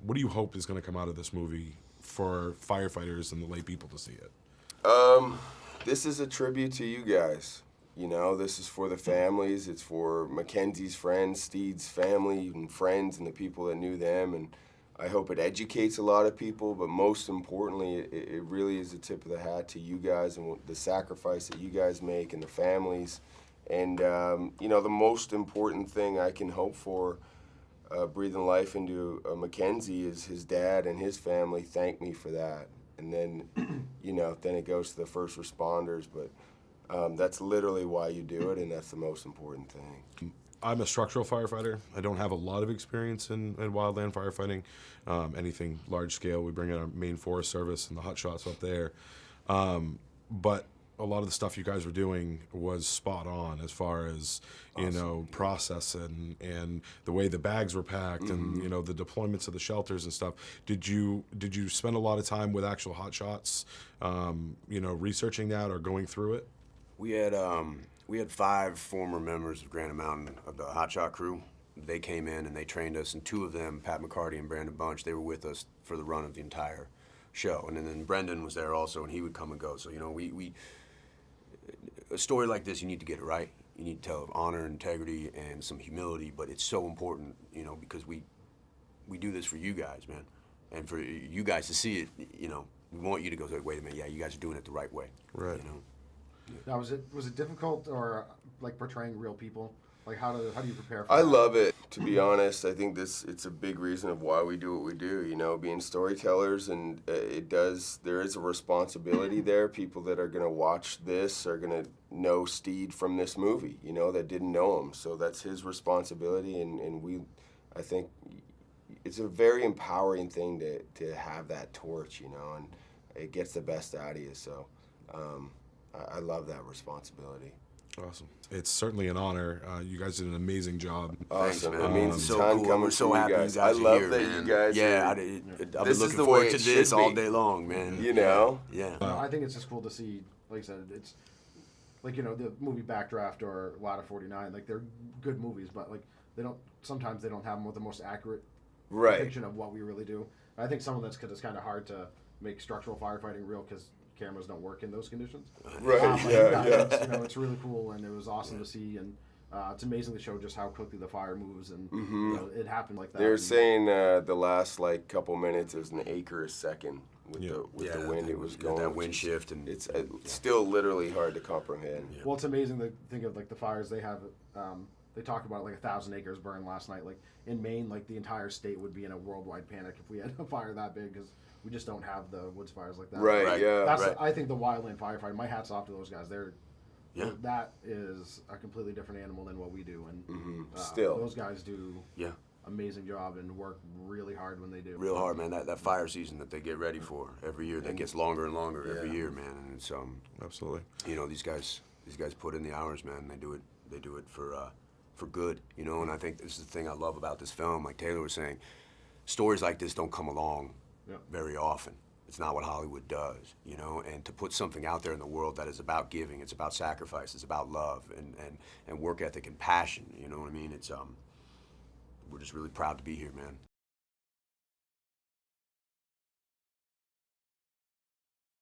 what do you hope is going to come out of this movie for firefighters and the lay people to see it? This is a tribute to you guys. You know, this is for the families. It's for Mackenzie's friends, Steed's family and friends, and the people that knew them. And I hope it educates a lot of people. But most importantly, it really is a tip of the hat to you guys and the sacrifice that you guys make and the families. And you know, the most important thing I can hope for, breathing life into Mackenzie, is his dad and his family thank me for that. And then, you know, then it goes to the first responders. But that's literally why you do it, and that's the most important thing. I'm a structural firefighter. I don't have a lot of experience in wildland firefighting. Anything large scale, we bring in our Maine Forest Service and the hot shots up there. But a lot of the stuff you guys were doing was spot on as far as, you know, process and the way the bags were packed and, you know, the deployments of the shelters and stuff. Did you spend a lot of time with actual hot shots, you know, researching that or going through it? We had 5 former members of Granite Mountain of the hot shot crew. They came in and they trained us, and 2 of them, Pat McCarty and Brandon Bunch, they were with us for the run of the entire show. And then Brendan was there also, and he would come and go. So, you know, a story like this, you need to get it right. You need to tell of honor, integrity, and some humility, but it's so important, you know, because we do this for you guys, man. And for you guys to see it, you know, we want you to go, wait a minute, yeah, you guys are doing it the right way. Right. You know? Now, was it difficult, or like portraying real people? Like how do you prepare for I that? love it, to be honest. I think it's a big reason of why we do what we do, you know, being storytellers, and there is a responsibility there. People that are going to watch this are going to know Steed from this movie, you know, that didn't know him. So that's his responsibility, and I think it's a very empowering thing to have that torch, you know, and it gets the best out of you. So I love that responsibility. Awesome. It's certainly an honor. You guys did an amazing job. Awesome. Thanks, man. It means So a ton cool. coming We're so from happy you guys. you guys I are love here, that man. you guys Yeah, are, I've this been is looking the forward way to it this should all be. day long, man. You know? Yeah. No, I think it's just cool to see, like I said, it's like, you know, the movie Backdraft or Ladder 49, like they're good movies, but like sometimes they don't have the most accurate Right. depiction of what we really do. I think some of that's because it's kind of hard to make structural firefighting real because cameras don't work in those conditions. Right, But yeah. you know, it's really cool, and it was awesome to see, and it's amazing to show just how quickly the fire moves, and you know, it happened like that. They were and, saying the last like couple minutes it was an acre a second with Yeah. the wind it was going. That which wind is- shift, and It's still literally hard to comprehend. Well, it's amazing to think of like the fires they have. They talk about like 1,000 acres burned last night. Like in Maine, like the entire state would be in a worldwide panic if we had a fire that big, because we just don't have the woods fires like that. Right, Right. yeah. That's Right. I think the wildland firefighting. My hat's off to those guys. Yeah. That is a completely different animal than what we do, and Still. those guys do yeah, amazing job and work really hard when they do. real hard, man. That fire season that they get ready for every year, that gets longer and longer every Yeah. year, man. And it's Absolutely. you know, these guys put in the hours, man. They do it for good, you know. And I think this is the thing I love about this film. Like Taylor was saying, stories like this don't come along very often. It's not what Hollywood does, you know. And to put something out there in the world that is about giving, it's about sacrifice, it's about love and work ethic and passion. You know what I mean? It's we're just really proud to be here, man.